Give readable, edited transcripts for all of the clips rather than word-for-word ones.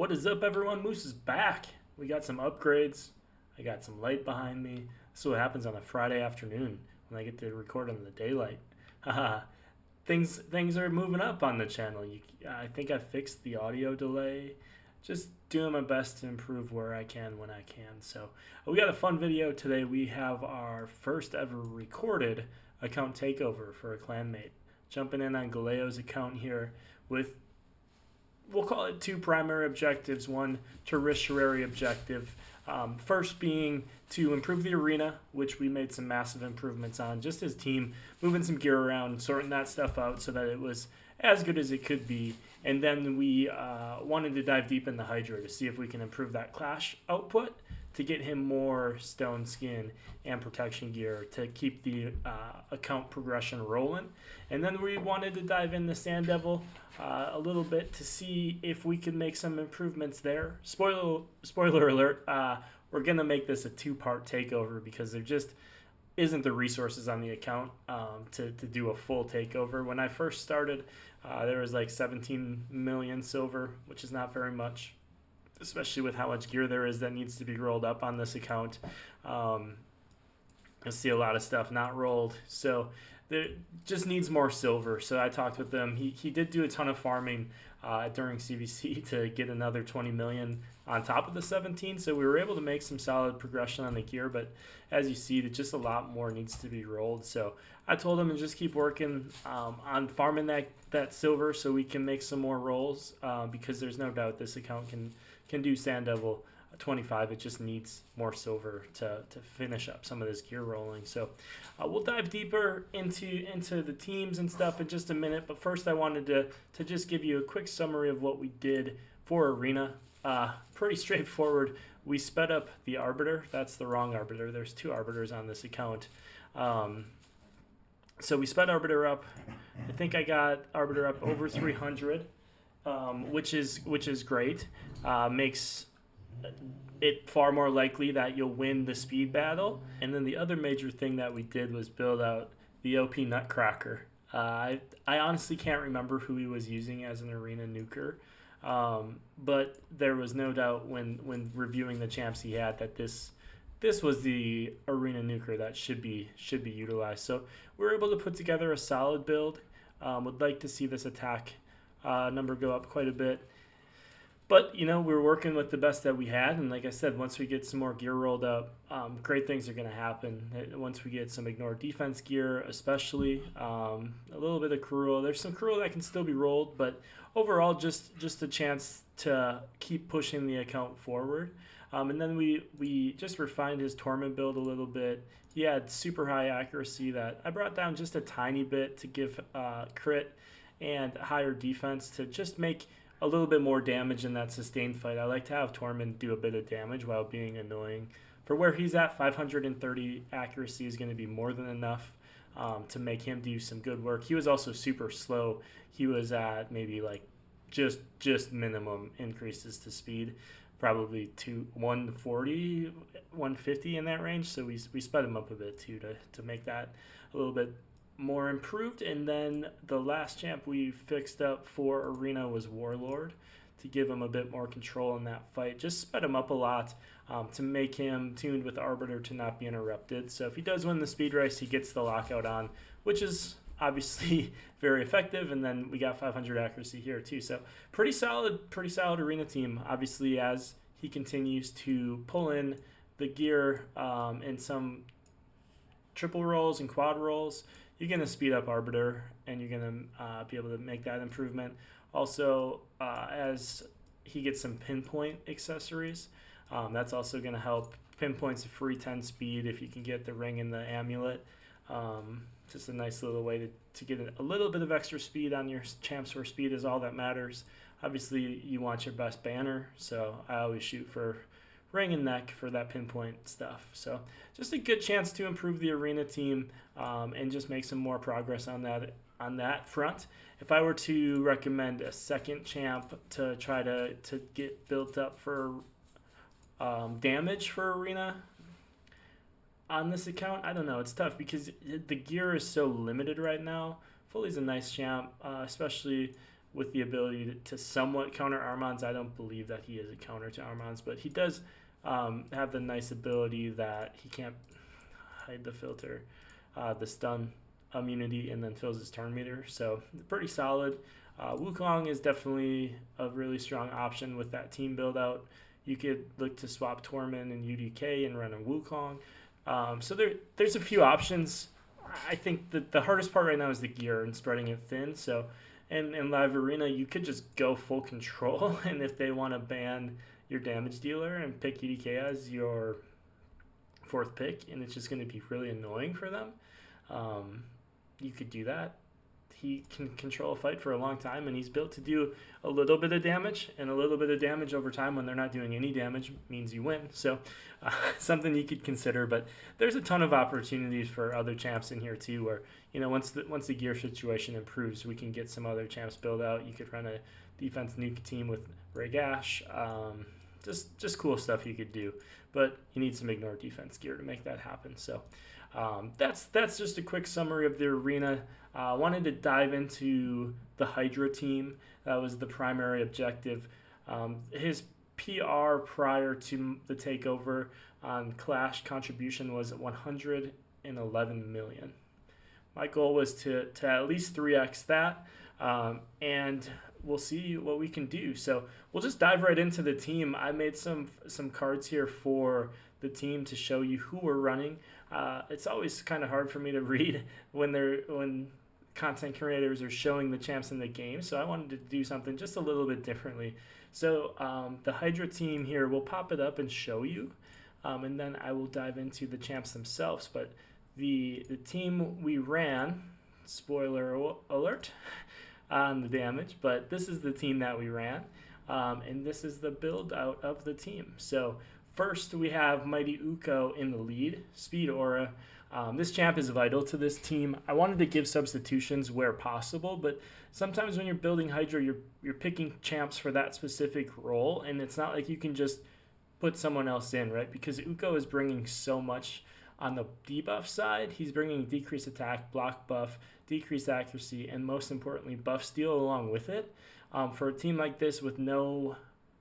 What is up, everyone? Moose is back. We got some upgrades. I got some light behind me. This is what happens on a Friday afternoon when I get to record in the daylight. Haha. Things are moving up on the channel. I think I fixed the audio delay. Just doing my best to improve where I can when I can. So we got a fun video today. We have our first ever recorded account takeover for a clanmate. Jumping in on Galeo's account here with, we'll call it two primary objectives, one tertiary objective. First being to improve the arena, which we made some massive improvements on, just his team, moving some gear around, sorting that stuff out so that it was as good as it could be. And then we wanted to dive deep in the Hydra to see if we can improve that clash output to get him more stone skin and protection gear to keep the account progression rolling. And then we wanted to dive into Sand Devil a little bit to see if we could make some improvements there. Spoiler alert, we're going to make this a two-part takeover because there just isn't the resources on the account to do a full takeover. When I first started, there was like 17 million silver, which is not very much, especially with how much gear there is that needs to be rolled up on this account. I see a lot of stuff not rolled, so there just needs more silver. So I talked with them. He did do a ton of farming during CVC to get another 20 million on top of the 17, so we were able to make some solid progression on the gear, but as you see, just a lot more needs to be rolled. So I told him to just keep working on farming that silver so we can make some more rolls, because there's no doubt this account can do Sand Devil 25. It just needs more silver to finish up some of this gear rolling. So we'll dive deeper into the teams and stuff in just a minute, but first I wanted to just give you a quick summary of what we did for Arena. Pretty straightforward. We sped up the Arbiter. That's the wrong Arbiter. There's two Arbiters on this account. So we sped Arbiter up. I think I got Arbiter up over 300, which is great. Makes it far more likely that you'll win the speed battle. And then the other major thing that we did was build out the OP Nutcracker. I honestly can't remember who he was using as an arena nuker, but there was no doubt when reviewing the champs he had that this was the arena nuker that should be utilized. So we were able to put together a solid build. Would like to see this attack number go up quite a bit. But, we were working with the best that we had, and like I said, once we get some more gear rolled up, great things are going to happen. Once we get some ignore defense gear, especially, a little bit of cruel. There's some cruel that can still be rolled, but overall, just a chance to keep pushing the account forward. And then we just refined his Torment build a little bit. He had super high accuracy that I brought down just a tiny bit to give crit and higher defense to just make a little bit more damage in that sustained fight. I like to have Torment do a bit of damage while being annoying. For where he's at, 530 accuracy is going to be more than enough to make him do some good work. He was also super slow. He was at maybe like just minimum increases to speed, probably to 140, 150 in that range. So we sped him up a bit too to make that a little bit more improved. And then the last champ we fixed up for Arena was Warlord to give him a bit more control in that fight. Just sped him up a lot to make him tuned with Arbiter to not be interrupted. So if he does win the speed race, he gets the lockout on, which is obviously very effective. And then we got 500 accuracy here too. So pretty solid Arena team. Obviously, as he continues to pull in the gear in some triple rolls and quad rolls, you're going to speed up Arbiter, and you're going to be able to make that improvement. Also, as he gets some pinpoint accessories, that's also going to help. Pinpoint's a free 10 speed if you can get the ring and the amulet. Just a nice little way to get a little bit of extra speed on your champs where speed is all that matters. Obviously, you want your best banner, so I always shoot for ring and neck for that pinpoint stuff. So just a good chance to improve the arena team and just make some more progress on that front. If I were to recommend a second champ to try to get built up for damage for arena on this account, I don't know. It's tough because the gear is so limited right now. Foley's a nice champ, especially with the ability to somewhat counter Armand's. I don't believe that he is a counter to Armand's, but he does have the nice ability that he can't hide the filter, the stun immunity, and then fills his turn meter. So pretty solid. Wukong is definitely a really strong option with that team build out. You could look to swap Tormund and UDK and run a Wukong. So there's a few options. I think that the hardest part right now is the gear and spreading it thin. So in Live Arena, you could just go full control. And if they want to ban your damage dealer and pick UDK as your fourth pick, and it's just going to be really annoying for them, you could do that. He can control a fight for a long time, and he's built to do a little bit of damage, and a little bit of damage over time when they're not doing any damage means you win. So something you could consider, but there's a ton of opportunities for other champs in here too, where, you know, once the gear situation improves, we can get some other champs build out. You could run a defense nuke team with Ragash. Just cool stuff you could do, but you need some ignore defense gear to make that happen. So that's just a quick summary of the arena. Wanted to dive into the Hydra team. That was the primary objective. His PR prior to the takeover on Clash contribution was 111 million. My goal was to at least 3x that, and we'll see what we can do. So we'll just dive right into the team. I made some cards here for the team to show you who we're running. It's always kind of hard for me to read when content creators are showing the champs in the game, so I wanted to do something just a little bit differently. So the Hydra team here, we'll pop it up and show you, and then I will dive into the champs themselves. But the team we ran, spoiler alert on the damage, but this is the team that we ran, and this is the build out of the team. So first we have Mighty Uko in the lead, Speed Aura. This champ is vital to this team. I wanted to give substitutions where possible, but sometimes when you're building Hydra, you're picking champs for that specific role, and it's not like you can just put someone else in, right? Because Uko is bringing so much on the debuff side. He's bringing decreased attack, block buff, decreased accuracy, and most importantly, buff steal along with it. For a team like this with no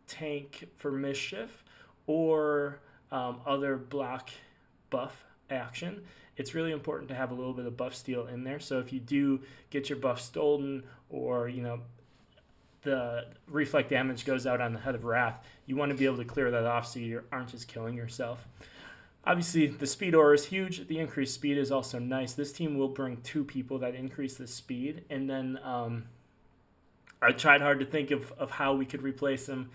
tank for mischief or other block buff action, it's really important to have a little bit of buff steal in there. So if you do get your buff stolen, or, you know, the reflect damage goes out on the Head of Wrath, you want to be able to clear that off so you aren't just killing yourself. Obviously, the speed aura is huge. The increased speed is also nice. This team will bring 2 people that increase the speed. And then I tried hard to think of how we could replace them.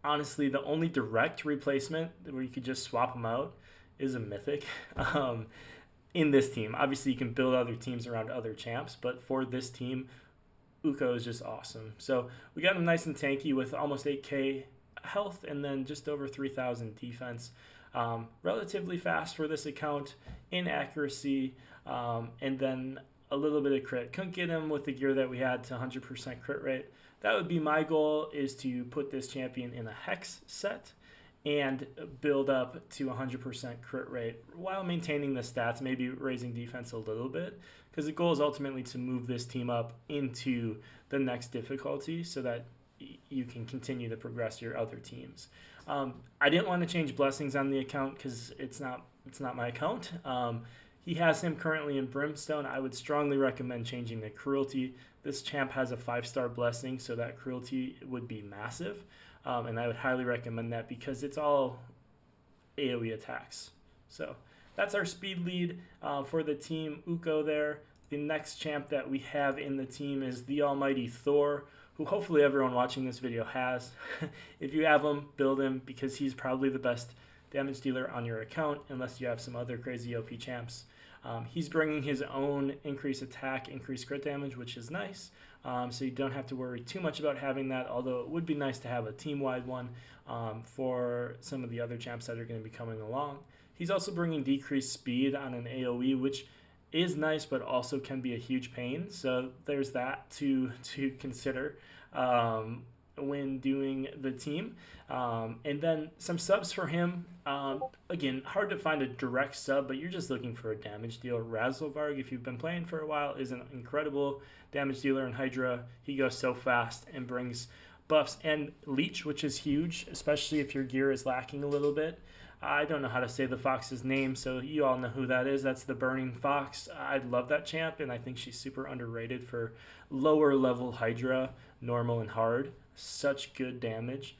Honestly, the only direct replacement where you could just swap them out is a mythic in this team. Obviously, you can build other teams around other champs, but for this team, Uko is just awesome. So we got him nice and tanky with almost 8k health and then just over 3,000 defense. Relatively fast for this account in accuracy, and then a little bit of crit. Couldn't get him with the gear that we had to 100% crit rate. That would be my goal, is to put this champion in a hex set and build up to 100% crit rate while maintaining the stats, maybe raising defense a little bit, because the goal is ultimately to move this team up into the next difficulty so that you can continue to progress your other teams. I didn't want to change blessings on the account because it's not my account. He has him currently in Brimstone. I would strongly recommend changing the cruelty. This champ has a 5-star blessing, so that cruelty would be massive. And I would highly recommend that because it's all AoE attacks. So that's our speed lead for the team. Uko there. The next champ that we have in the team is the almighty Thor, who hopefully everyone watching this video has. If you have him, build him, because he's probably the best damage dealer on your account, unless you have some other crazy OP champs. He's bringing his own increased attack, increased crit damage, which is nice. So you don't have to worry too much about having that, although it would be nice to have a team-wide one for some of the other champs that are going to be coming along. He's also bringing decreased speed on an AoE, which is nice, but also can be a huge pain. So there's that to consider. when doing the team. And then some subs for him. Again, hard to find a direct sub, but you're just looking for a damage deal. Razzlevarg, if you've been playing for a while, is an incredible damage dealer in Hydra. He goes so fast and brings buffs. And Leech, which is huge, especially if your gear is lacking a little bit. I don't know how to say the fox's name, so you all know who that is. That's the Burning Fox. I love that champ, and I think she's super underrated for lower level Hydra, normal and hard. Such good damage.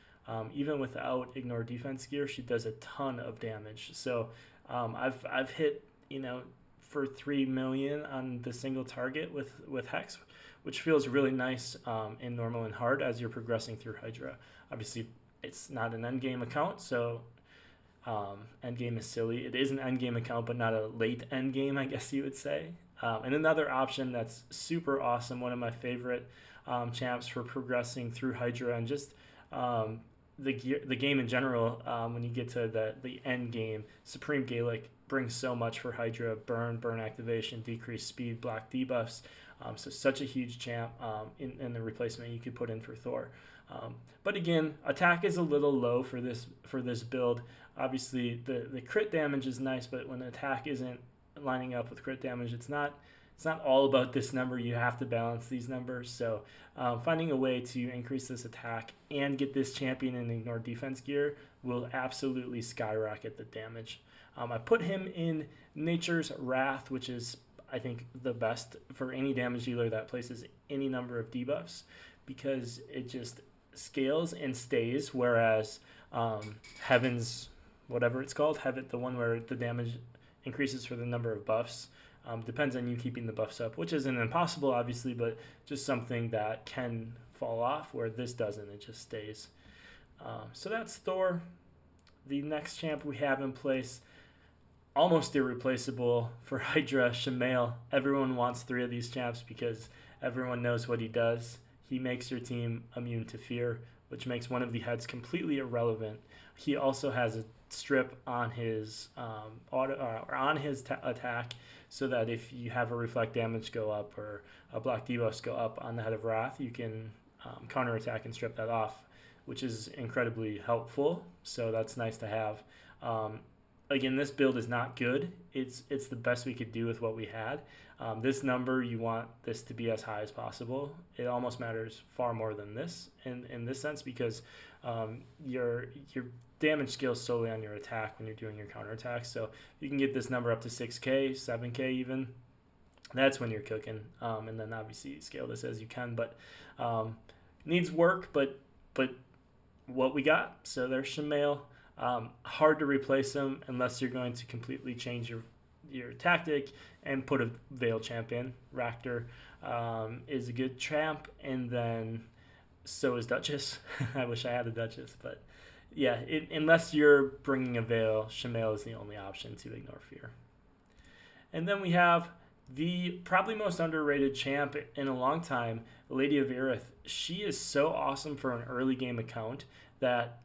Even without ignore defense gear, she does a ton of damage. So I've hit, for 3 million on the single target with Hex, which feels really nice in normal and hard as you're progressing through Hydra. Obviously, it's not an endgame account, so endgame is silly. It is an endgame account, but not a late endgame, I guess you would say. And another option that's super awesome, one of my favorite champs for progressing through Hydra and just the game in general. When you get to the end game, Supreme Gaelic brings so much for Hydra: burn activation, decreased speed, block debuffs. So such a huge champ in the replacement you could put in for Thor. But again, attack is a little low for this build. Obviously, the crit damage is nice, but when the attack isn't lining up with crit damage, it's not all about this number. You have to balance these numbers. So finding a way to increase this attack and get this champion in ignore defense gear will absolutely skyrocket the damage. I put him in Nature's Wrath, which is, I think, the best for any damage dealer that places any number of debuffs, because it just scales and stays, whereas Heaven's, whatever it's called, the one where the damage increases for the number of buffs, depends on you keeping the buffs up, which isn't impossible, obviously, but just something that can fall off, where this doesn't. It just stays. So that's Thor. The next champ we have in place, almost irreplaceable for Hydra, Shamael. Everyone wants 3 of these champs because everyone knows what he does. He makes your team immune to fear, which makes one of the heads completely irrelevant. He also has a strip on his attack, so that if you have a reflect damage go up or a block debuffs go up on the Head of Wrath, you can counterattack and strip that off, which is incredibly helpful. So that's nice to have. Again, this build is not good. It's the best we could do with what we had. This number, you want this to be as high as possible. It almost matters far more than this in this sense, because your damage scales solely on your attack when you're doing your counterattack. So you can get this number up to 6K, 7K even. That's when you're cooking. And then obviously scale this as you can, but needs work, but what we got. So there's Shamael. Hard to replace him unless you're going to completely change your tactic and put a Veil champion. Raktor is a good champ, and then so is Duchess. I wish I had a Duchess, but yeah, unless you're bringing a Veil, Shamael is the only option to ignore fear. And then we have the probably most underrated champ in a long time, Lady of Ireth. She is so awesome for an early game account that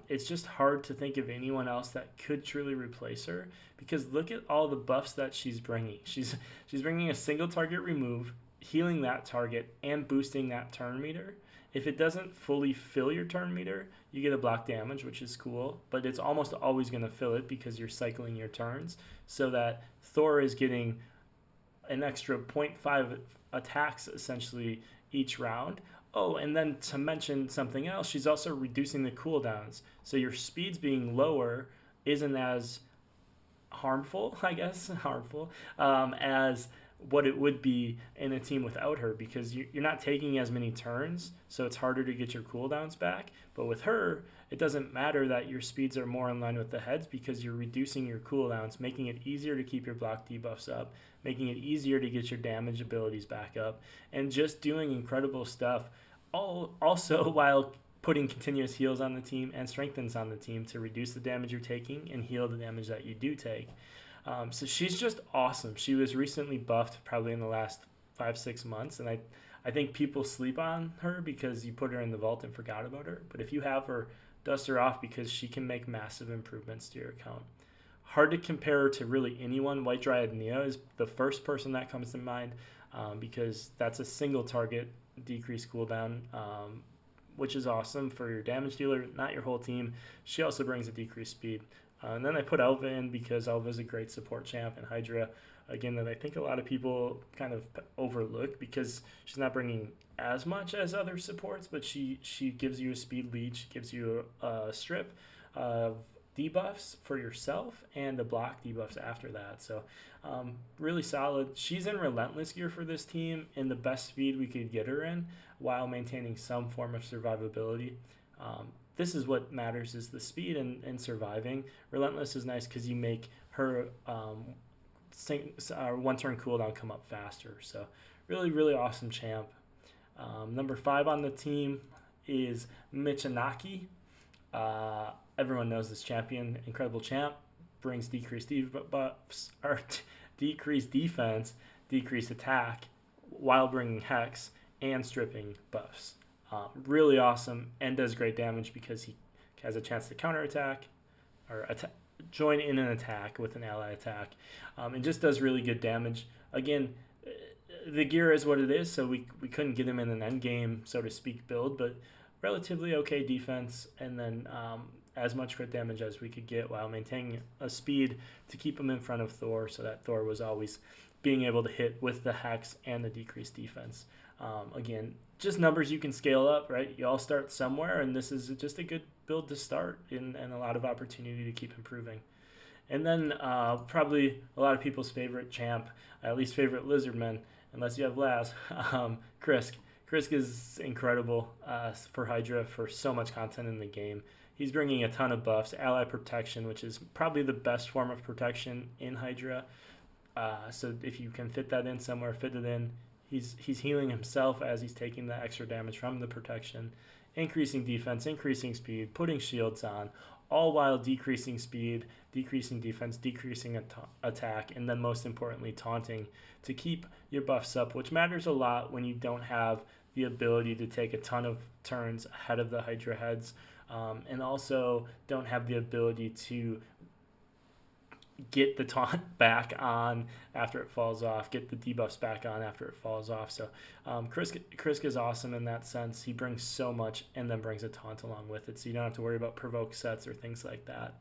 it's just hard to think of anyone else that could truly replace her, because look at all the buffs that she's bringing. She's bringing a single target remove, healing that target, and boosting that turn meter. If it doesn't fully fill your turn meter, you get a block damage, which is cool, but it's almost always going to fill it because you're cycling your turns, so that Thor is getting an extra 0.5 attacks essentially each round. Oh, and then to mention something else, she's also reducing the cooldowns. So your speeds being lower isn't as harmful, as what it would be in a team without her, because you're not taking as many turns, so it's harder to get your cooldowns back. But with her, it doesn't matter that your speeds are more in line with the heads, because you're reducing your cooldowns, making it easier to keep your block debuffs up, making it easier to get your damage abilities back up, and just doing incredible stuff. Also while putting continuous heals on the team and strengthens on the team to reduce the damage you're taking and heal the damage that you do take. So she's just awesome. She was recently buffed probably in the last 5-6 months, and I think people sleep on her because you put her in the vault and forgot about her. But if you have her, dust her off, because she can make massive improvements to your account. Hard to compare her to really anyone. White Dryad Nia is the first person that comes to mind, because that's a single target decrease cooldown which is awesome for your damage dealer, not your whole team. She also brings a decreased speed. And then I put Elva in because Elva is a great support champ, and Hydra, again, that I think a lot of people kind of overlook because she's not bringing as much as other supports, but she gives you a speed lead, she gives you a strip of debuffs for yourself and the block debuffs after that. So really solid. She's in Relentless gear for this team in the best speed we could get her in while maintaining some form of survivability. This is what matters, is the speed and surviving. Relentless is nice because you make her one turn cooldown come up faster. So really, really awesome champ. Number 5 on the team is Michinaki. Everyone knows this champion. Incredible champ. Brings decreased debuffs, or decreased defense, decreased attack, while bringing hex and stripping buffs. Really awesome, and does great damage because he has a chance to counterattack or join in an attack with an ally attack, and just does really good damage. Again, the gear is what it is, so we couldn't get him in an end game, so to speak, build, but relatively okay defense, and then as much crit damage as we could get while maintaining a speed to keep him in front of Thor, so that Thor was always being able to hit with the hex and the decreased defense. Again, just numbers you can scale up, right? You all start somewhere, and this is just a good build to start and a lot of opportunity to keep improving. And then probably a lot of people's favorite champ, at least favorite Lizardman, unless you have Laz, Krisk. Krisk is incredible for Hydra for so much content in the game. He's bringing a ton of buffs, ally protection, which is probably the best form of protection in Hydra. So if you can fit that in somewhere, fit it in. He's healing himself as he's taking the extra damage from the protection, increasing defense, increasing speed, putting shields on, all while decreasing speed, decreasing defense, decreasing attack, and then most importantly, taunting to keep your buffs up, which matters a lot when you don't have the ability to take a ton of turns ahead of the Hydra heads, and also don't have the ability to get the taunt back on after it falls off, get the debuffs back on after it falls off. So Krisk is awesome in that sense. He brings so much and then brings a taunt along with it, so you don't have to worry about provoke sets or things like that.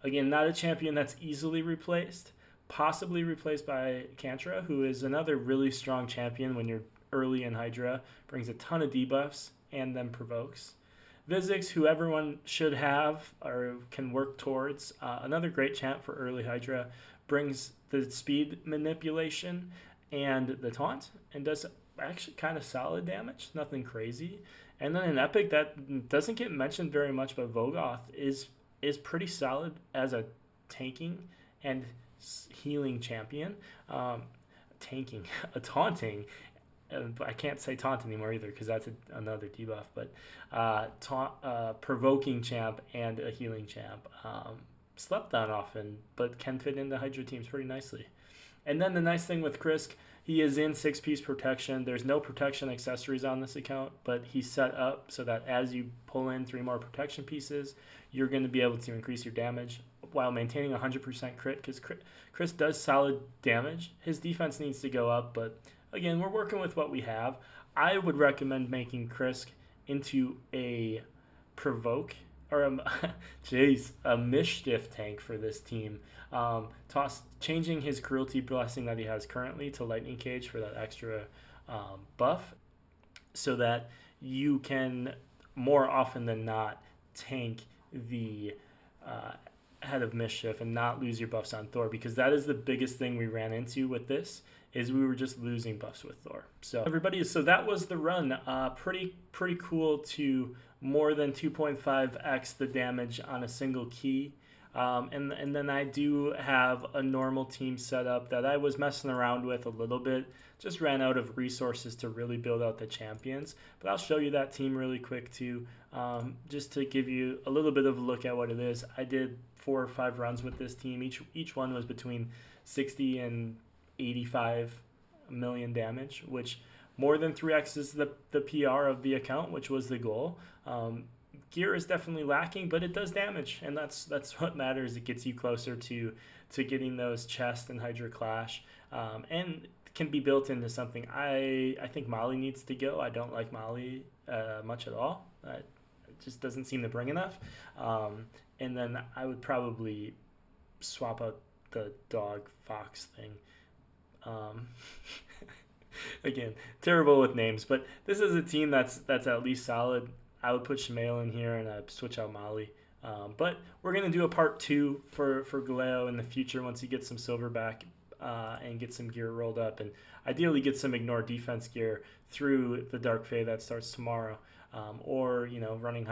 Again, not a champion that's easily replaced, possibly replaced by Kantra, who is another really strong champion when you're early in Hydra, brings a ton of debuffs and then provokes. Vizix, who everyone should have or can work towards, another great champ for early Hydra, brings the speed manipulation and the taunt, and does actually kind of solid damage, nothing crazy. And then an epic that doesn't get mentioned very much, but Vogoth is pretty solid as a tanking and healing champion. A taunting. I can't say taunt anymore either because that's another debuff, but provoking champ and a healing champ. Slept on often, but can fit into Hydra teams pretty nicely. And then the nice thing with Krisk, he is in 6-piece protection. There's no protection accessories on this account, but he's set up so that as you pull in 3 more protection pieces, you're going to be able to increase your damage while maintaining 100% crit, because Krisk does solid damage. His defense needs to go up, but again, we're working with what we have. I would recommend making Krisk into a provoke or a mischief tank for this team. Changing his cruelty blessing that he has currently to lightning cage for that extra buff, so that you can more often than not tank the head of mischief and not lose your buffs on Thor, because that is the biggest thing we ran into with this, is we were just losing buffs with Thor. So everybody, so that was the run. Pretty cool to more than 2.5x the damage on a single key. And then I do have a normal team setup that I was messing around with a little bit. Just ran out of resources to really build out the champions. But I'll show you that team really quick too, just to give you a little bit of a look at what it is. I did 4 or 5 runs with this team. Each one was between 60 and 85 million damage, which more than 3x is the PR of the account, which was the goal. Gear is definitely lacking, but it does damage, and that's what matters. It gets you closer to getting those chests and Hydra Clash, and can be built into something. I think Molly needs to go. I don't like Molly much at all. It just doesn't seem to bring enough. And then I would probably swap out the dog fox thing. Again, terrible with names, but this is a team that's at least solid. I would put Shmail in here and I'd switch out Molly. But we're going to do a part 2 for Galeo in the future once he gets some silver back and get some gear rolled up, and ideally get some ignore defense gear through the Dark Fae that starts tomorrow, or running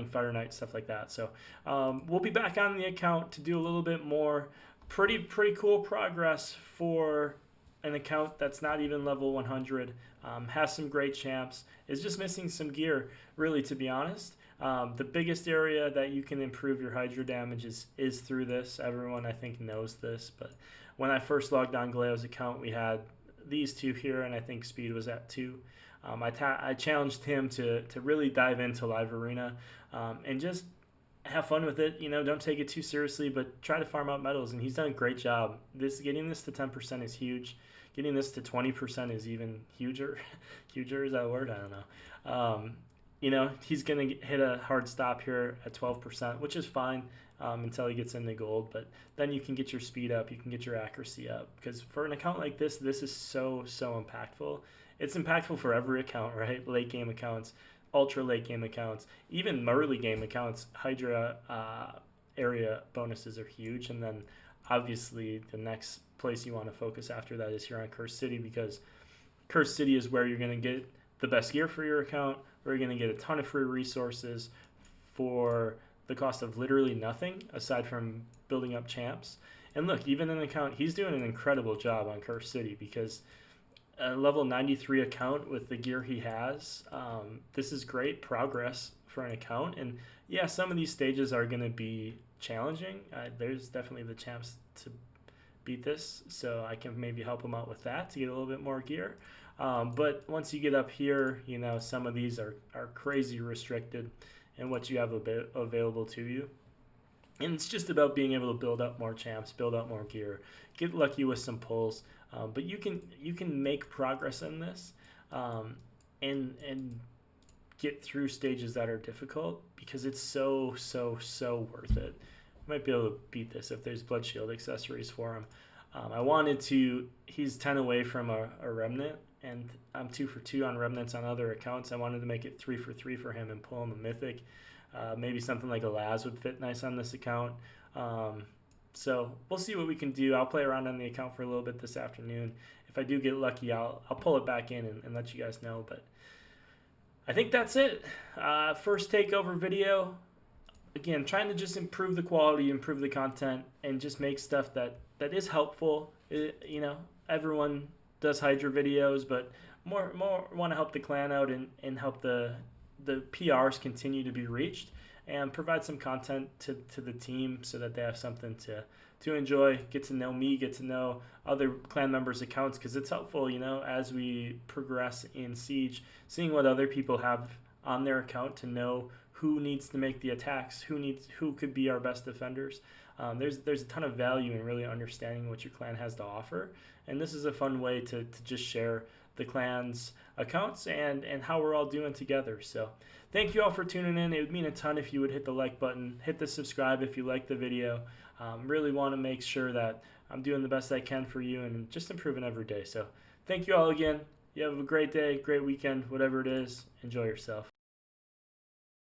Fire Knight, stuff like that. So we'll be back on the account to do a little bit more. Pretty cool progress for an account that's not even level 100, has some great champs, is just missing some gear, really, to be honest. The biggest area that you can improve your Hydra damage is through this. Everyone, I think, knows this, but when I first logged on Galeo's account, we had these two here, and I think speed was at 2. I challenged him to really dive into Live Arena and just have fun with it. Don't take it too seriously, but try to farm out medals, and he's done a great job. Getting this to 10% is huge. Getting this to 20% is even huger. Huger, is that a word? I don't know. He's going to hit a hard stop here at 12%, which is fine until he gets into gold. But then you can get your speed up. You can get your accuracy up. Because for an account like this is so impactful. It's impactful for every account, right? Late game accounts, ultra late game accounts, even early game accounts. Hydra area bonuses are huge. And then obviously the next place you want to focus after that is here on Cursed City, because Cursed City is where you're going to get the best gear for your account, where you're going to get a ton of free resources for the cost of literally nothing aside from building up champs. And look, even an account, he's doing an incredible job on Cursed City, because a level 93 account with the gear he has, this is great progress for an account. And yeah, some of these stages are going to be challenging. There's definitely the champs to beat this, so I can maybe help him out with that to get a little bit more gear. But once you get up here, some of these are crazy restricted in what you have available to you. And it's just about being able to build up more champs, build up more gear, get lucky with some pulls. But you can make progress in this and get through stages that are difficult, because it's so worth it. Might be able to beat this if there's blood shield accessories for him. He's 10 away from a remnant, and I'm 2 for 2 on remnants on other accounts. I wanted to make it 3 for 3 for him and pull him a mythic. Maybe something like a Laz would fit nice on this account. So we'll see what we can do. I'll play around on the account for a little bit this afternoon. If I do get lucky, I'll pull it back in and let you guys know. But I think that's it. First takeover video. Again, trying to just improve the quality, improve the content, and just make stuff that is helpful. Everyone does Hydra videos, but more want to help the clan out and help the PRs continue to be reached, and provide some content to the team so that they have something to enjoy, get to know me, get to know other clan members' accounts, because it's helpful, as we progress in Siege, seeing what other people have on their account to know who needs to make the attacks, who could be our best defenders. There's a ton of value in really understanding what your clan has to offer, and this is a fun way to just share the clan's accounts and how we're all doing together. So thank you all for tuning in. It would mean a ton if you would hit the like button, hit the subscribe if you like the video. Really want to make sure that I'm doing the best I can for you and just improving every day. So thank you all again. You have a great day, great weekend, whatever it is. Enjoy yourself.